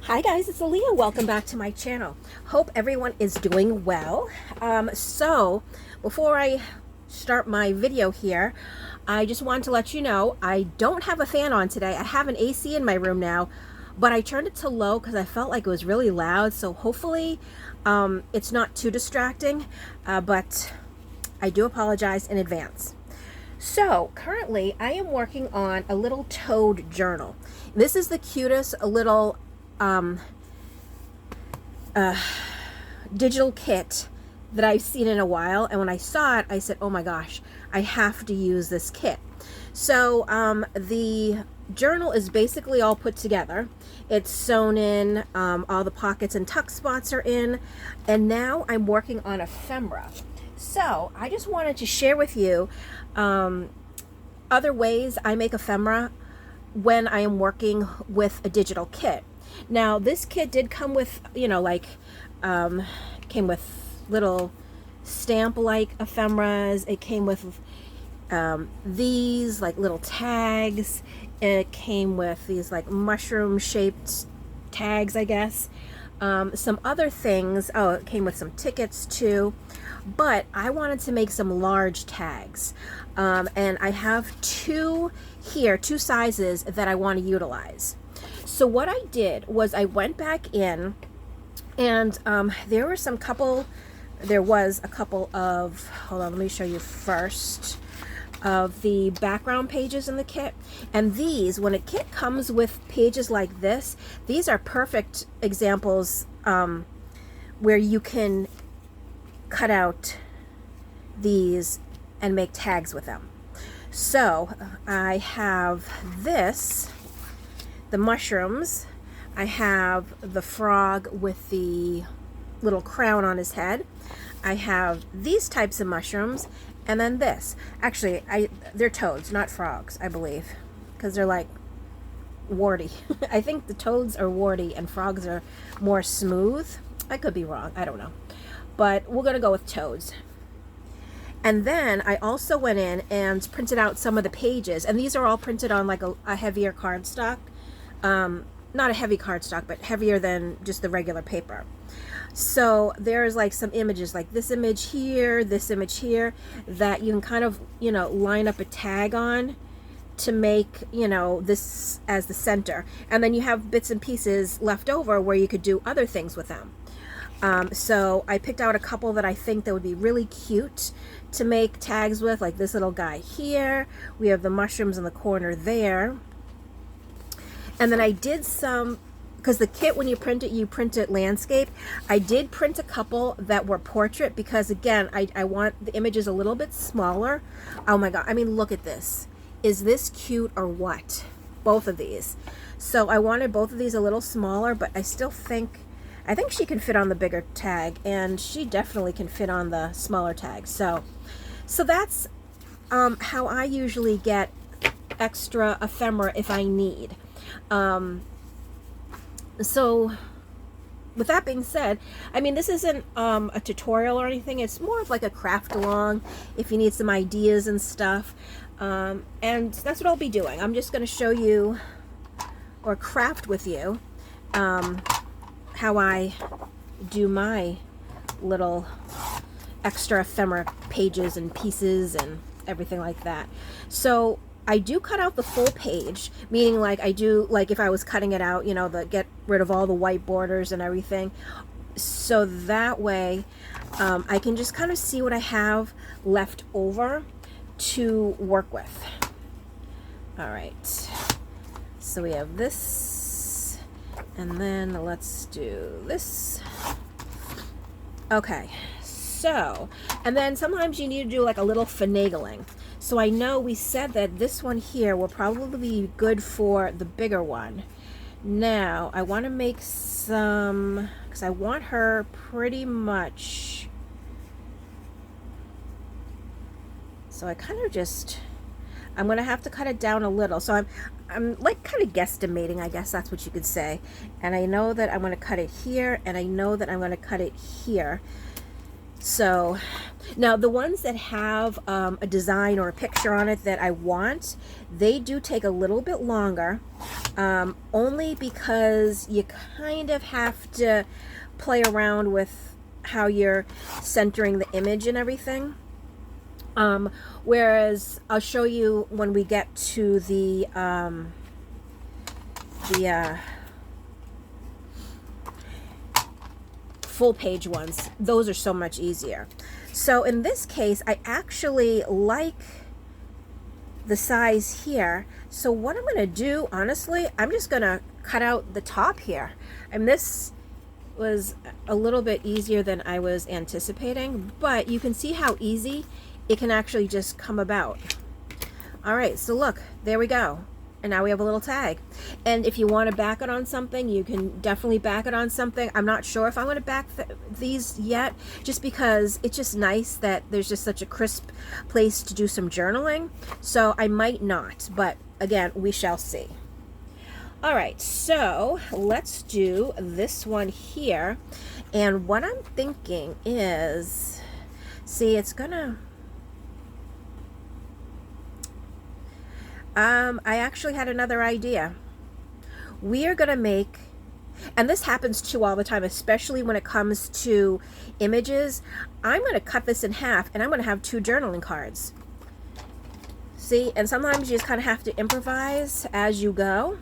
Hi guys, it's Alia. Welcome back to my channel. Hope everyone is doing well. So before I start my video here, I just wanted to let you know I don't have a fan on today. I have an AC in my room now, but I turned it to low because I felt like it was really loud. So hopefully it's not too distracting, but I do apologize in advance. So currently I am working on a little toad journal. This is the cutest little digital kit that I've seen in a while, and when I saw it I said, oh my gosh, I have to use this kit. So the journal is basically all put together. It's sewn in, all the pockets and tuck spots are in, and now I'm working on ephemera. So I just wanted to share with you other ways I make ephemera when I am working with a digital kit. Now this kit did come with, came with little stamp-like ephemeras. It came with these like little tags. It came with these like mushroom-shaped tags, I guess. Some other things. Oh, it came with some tickets too. But I wanted to make some large tags. And I have two sizes that I want to utilize. So what I did was I went back in, and there was a couple of, hold on, let me show you first, of the background pages in the kit. And these, when a kit comes with pages like this, these are perfect examples where you can cut out these and make tags with them. So I have this, the mushrooms. I have the frog with the little crown on his head. I have these types of mushrooms, and then this. Actually, they're toads, not frogs, I believe, because they're like warty. I think the toads are warty and frogs are more smooth. I could be wrong, I don't know. But we're gonna go with toads. And then I also went in and printed out some of the pages, and these are all printed on like a heavier cardstock. Not a heavy cardstock, but heavier than just the regular paper. So there's like some images, like this image here, that you can kind of, line up a tag on to make, this as the center. And then you have bits and pieces left over where you could do other things with them. So I picked out a couple that I think that would be really cute to make tags with, like this little guy here. We have the mushrooms in the corner there. And then I did some, because the kit, when you print it landscape. I did print a couple that were portrait because, again, I want the images a little bit smaller. Oh my God, I mean, look at this. Is this cute or what? Both of these. So I wanted both of these a little smaller, but I still think, I think she can fit on the bigger tag, and she definitely can fit on the smaller tag. So that's how I usually get extra ephemera if I need. So with that being said, I mean, this isn't a tutorial or anything. It's more of like a craft along if you need some ideas and stuff. And that's what I'll be doing. I'm just going to show you, or craft with you, how I do my little extra ephemera pages and pieces and everything like that. So I do cut out the full page, meaning like I do, like if I was cutting it out, get rid of all the white borders and everything. So that way I can just kind of see what I have left over to work with. All right, so we have this, and then let's do this. Okay, so, and then sometimes you need to do like a little finagling. So I know we said that this one here will probably be good for the bigger one. Now I want to make some, because I want her pretty much, so I kind of just, I'm going to have to cut it down a little. So I'm like kind of guesstimating, I guess that's what you could say. And I know that I'm going to cut it here, and I know that I'm going to cut it here. So now the ones that have a design or a picture on it that I want, they do take a little bit longer, only because you kind of have to play around with how you're centering the image and everything. Whereas I'll show you when we get to the full page ones. Those are so much easier. So in this case, I actually like the size here. So what I'm going to do, honestly, I'm just going to cut out the top here. And this was a little bit easier than I was anticipating, but you can see how easy it can actually just come about. All right, so look, there we go. And now we have a little tag. And if you want to back it on something, you can definitely back it on something. I'm not sure if I'm going to back these yet, just because it's just nice that there's just such a crisp place to do some journaling. So I might not, but again, we shall see. All right, so let's do this one here. And what I'm thinking is, see, it's gonna, I actually had another idea. We are gonna make, and this happens too all the time, especially when it comes to images, I'm gonna cut this in half and I'm gonna have 2 journaling cards. See, and sometimes you just kind of have to improvise as you go.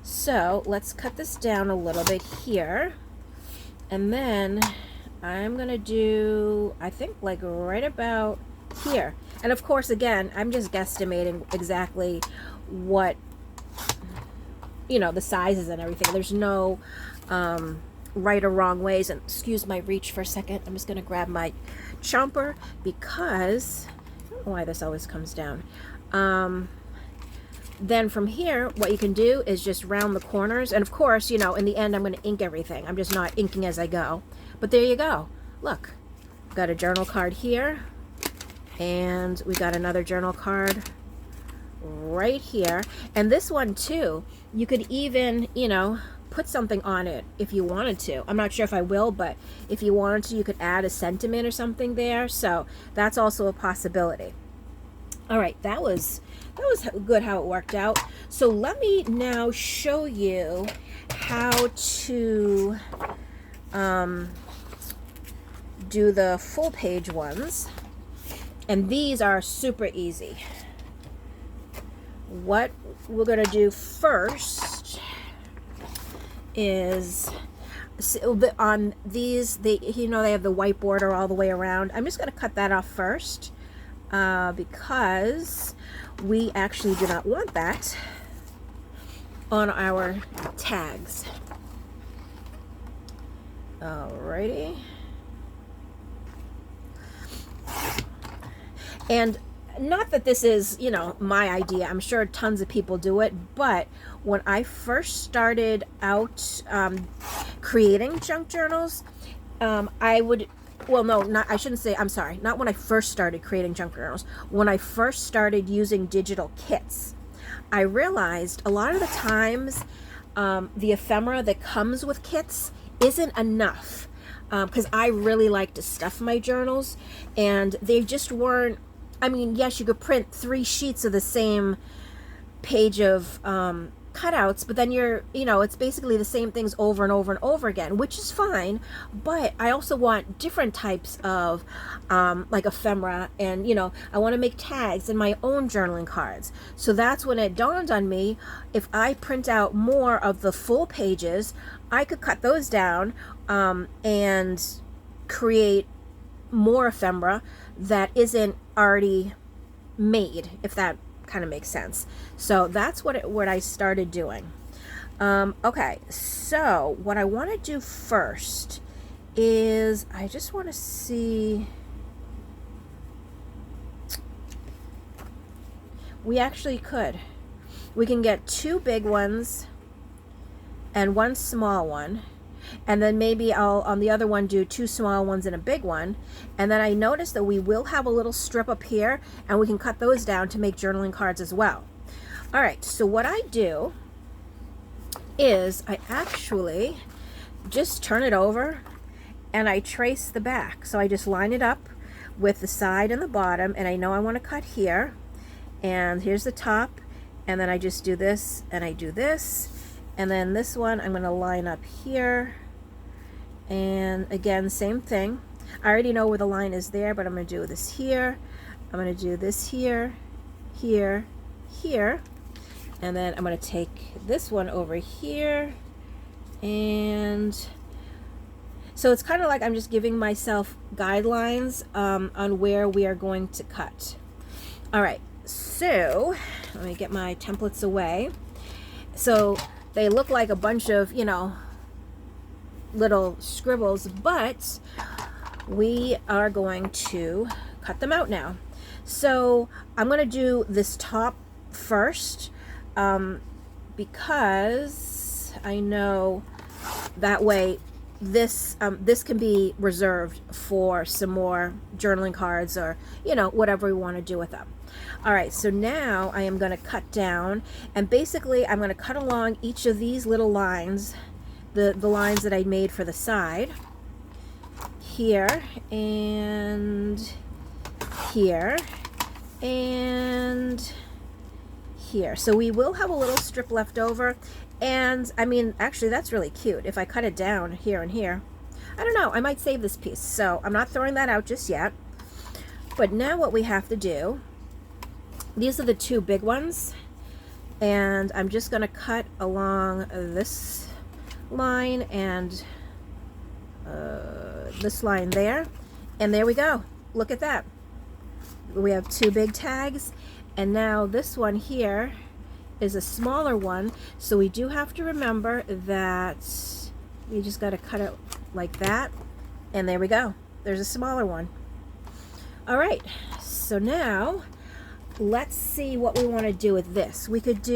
So let's cut this down a little bit here. And then I'm going to do, I think, like right about here. And of course, again, I'm just guesstimating exactly what, you know, the sizes and everything. There's no right or wrong ways. And excuse my reach for a second. I'm just going to grab my chomper because, I don't know why this always comes down. Then from here, what you can do is just round the corners. And of course, you know, in the end, I'm going to ink everything. I'm just not inking as I go. But there you go. Look, got a journal card here. And we got another journal card right here. And this one too, you could even, you know, put something on it if you wanted to. I'm not sure if I will, but if you wanted to, you could add a sentiment or something there. So that's also a possibility. All right, that was good how it worked out. So let me now show you how to do the full page ones. And these are super easy. What we're gonna do first is, on these, you know, they have the white border all the way around. I'm just gonna cut that off first because we actually do not want that on our tags. Alrighty. And not that this is, you know, my idea. I'm sure tons of people do it, but when I first started out creating junk journals, I would, well, no, not, I shouldn't say, I'm sorry, not when I first started creating junk journals. When I first started using digital kits, I realized a lot of the times the ephemera that comes with kits isn't enough, because I really like to stuff my journals, and they just weren't, I mean, yes, you could print 3 sheets of the same page of cutouts, but then you're, you know, it's basically the same things over and over and over again, which is fine. But I also want different types of like ephemera, and, you know, I want to make tags and my own journaling cards. So that's when it dawned on me, if I print out more of the full pages, I could cut those down and create more ephemera that isn't already made, if that kind of makes sense. So that's what I started doing. Okay, so what I want to do first is I just want to see, we actually could, we can get 2 big ones and 1 small one, and then maybe I'll on the other one do 2 small ones and a big one. And then I noticed that we will have a little strip up here, and we can cut those down to make journaling cards as well. All right, so what I do is I actually just turn it over, and I trace the back. So I just line it up with the side and the bottom, and I know I want to cut here, and here's the top, and then I just do this and I do this, and then this one I'm going to line up here, and again same thing. I already know where the line is there, but I'm going to do this here, I'm going to do this here, here, here, and then I'm going to take this one over here, and so it's kind of like I'm just giving myself guidelines on where we are going to cut. All right, so let me get my templates away. So they look like a bunch of, you know, little scribbles, but we are going to cut them out now. So I'm going to do this top first because I know that way this can be reserved for some more journaling cards, or you know, whatever we want to do with them. All right, so now I am going to cut down, and basically I'm going to cut along each of these little lines, the lines that I made for the side, here and here and here. So we will have a little strip left over. And I mean, actually that's really cute if I cut it down here and here. I don't know, I might save this piece, so I'm not throwing that out just yet. But now what we have to do, these are the two big ones, and I'm just going to cut along this line and this line there, and there we go. Look at that. We have two big tags, and now this one here is a smaller one, so we do have to remember that we just got to cut it like that, and there we go. There's a smaller one. All right, so now let's see what we want to do with this. We could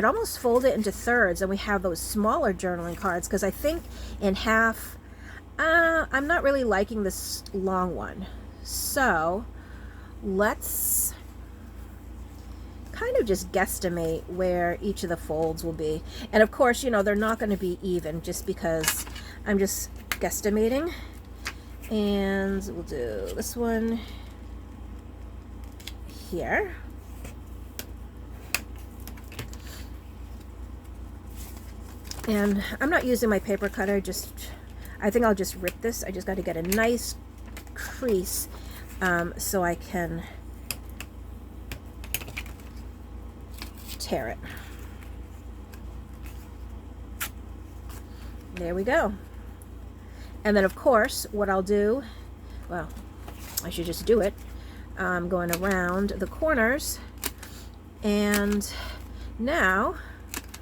almost fold it into thirds, and we have those smaller journaling cards, because I think in half, I'm not really liking this long one. So let's kind of just guesstimate where each of the folds will be. And of course, you know, they're not going to be even, just because I'm just guesstimating. And we'll do this one here. And I'm not using my paper cutter, I think I'll just rip this. I just got to get a nice crease so I can tear it. There we go. And then of course what I'll do, well, I should just do it. I'm going around the corners, and now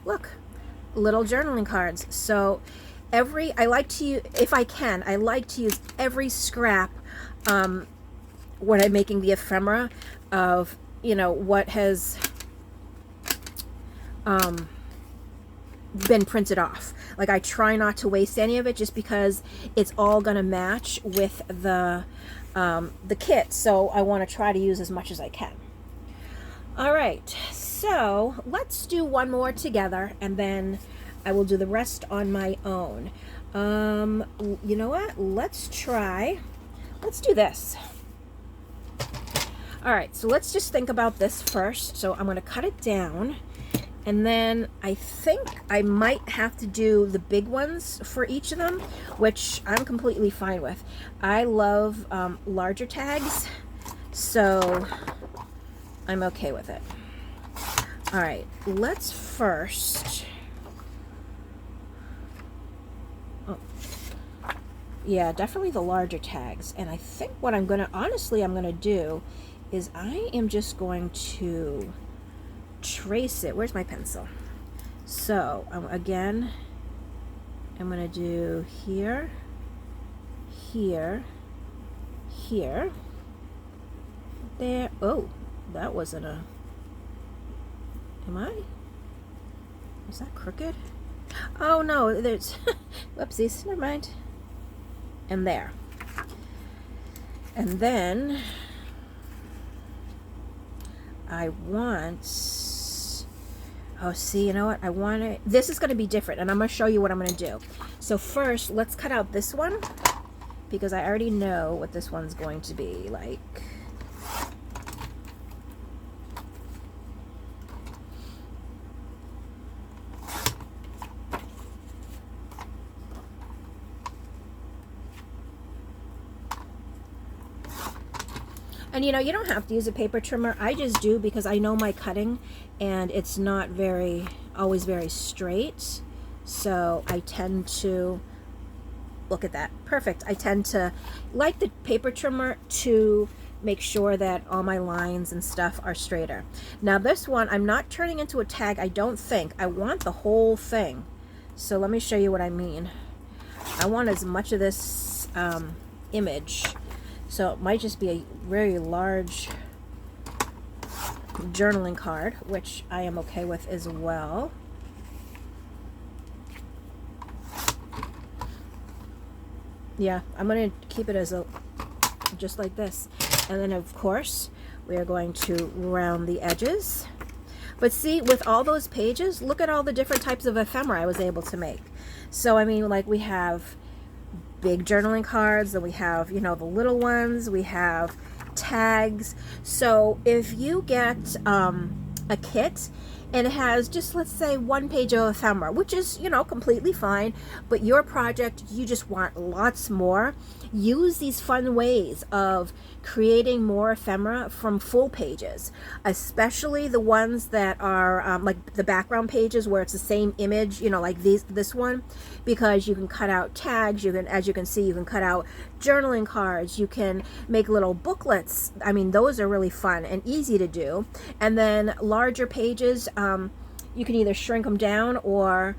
look, little journaling cards. So I like to use, if I can, I like to use every scrap when I'm making the ephemera of, you know, what has been printed off. Like, I try not to waste any of it, just because it's all gonna match with the kit, so I want to try to use as much as I can. All right, so let's do one more together, and then I will do the rest on my own. You know what? Let's do this. All right, so let's just think about this first. So I'm going to cut it down, and then I think I might have to do the big ones for each of them, which I'm completely fine with. I love larger tags, so I'm okay with it. All right, let's first, yeah, definitely the larger tags. And I think what I'm gonna do is I am just going to trace it. Where's my pencil? So again, I'm gonna do here, here, here, there. Oh, that wasn't a, is that crooked? Oh no, there's, whoopsies, never mind. And there. And then I want, Oh, see, you know what? I want it. This is going to be different, and I'm going to show you what I'm going to do. So first, let's cut out this one, because I already know what this one's going to be like. And you know, you don't have to use a paper trimmer. I just do because I know my cutting, and it's not always very straight. So I tend to, look at that, perfect. I tend to like the paper trimmer to make sure that all my lines and stuff are straighter. Now this one, I'm not turning into a tag, I don't think. I want the whole thing. So let me show you what I mean. I want as much of this image. So it might just be a very large journaling card, which I am okay with as well. Yeah, I'm going to keep it as just like this. And then of course, we are going to round the edges. But see, with all those pages, look at all the different types of ephemera I was able to make. So I mean, like, we have big journaling cards, and we have, you know, the little ones, we have tags. So if you get a kit and it has just, let's say, 1 page of ephemera, which is, you know, completely fine, but your project, you just want lots more, use these fun ways of creating more ephemera from full pages, especially the ones that are like the background pages where it's the same image, you know, like this one, because you can cut out tags, you can, as you can see, you can cut out journaling cards, you can make little booklets. I mean, those are really fun and easy to do. And then larger pages, you can either shrink them down or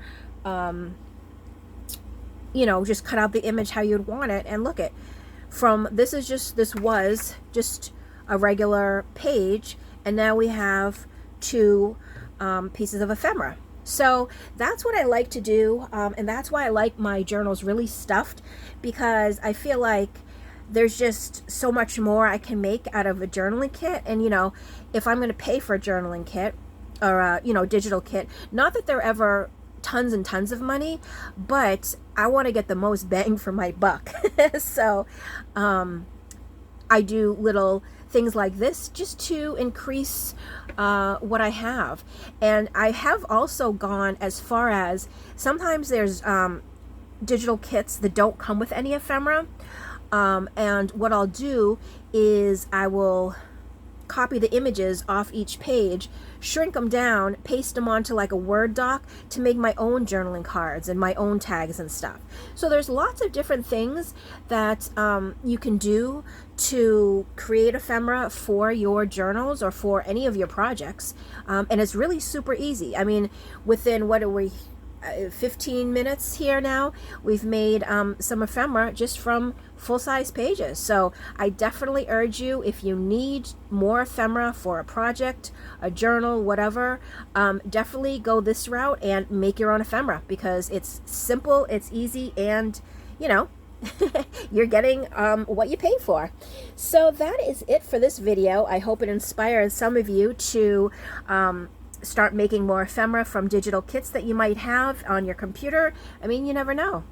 you know, just cut out the image how you'd want it. And look, this was just a regular page, and now we have 2 pieces of ephemera. So that's what I like to do, and that's why I like my journals really stuffed, because I feel like there's just so much more I can make out of a journaling kit. And you know, if I'm going to pay for a journaling kit or a, you know, digital kit, not that they're ever tons and tons of money, but I want to get the most bang for my buck. So I do little things like this just to increase what I have. And I have also gone as far as, sometimes there's digital kits that don't come with any ephemera, and what I'll do is I will copy the images off each page, shrink them down, paste them onto like a Word doc to make my own journaling cards and my own tags and stuff. So there's lots of different things that you can do to create ephemera for your journals or for any of your projects, and it's really super easy. I mean, within, what are we, 15 minutes here now, we've made some ephemera just from full-size pages. So I definitely urge you, if you need more ephemera for a project, a journal, whatever, definitely go this route and make your own ephemera, because it's simple, it's easy, and you know, you're getting what you pay for. So that is it for this video. I hope it inspires some of you to start making more ephemera from digital kits that you might have on your computer. I mean, you never know.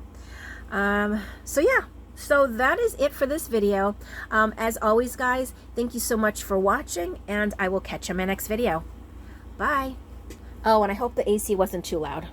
So yeah, so that is it for this video. As always, guys, thank you so much for watching, and I will catch you in my next video. Bye. Oh, and I hope the AC wasn't too loud.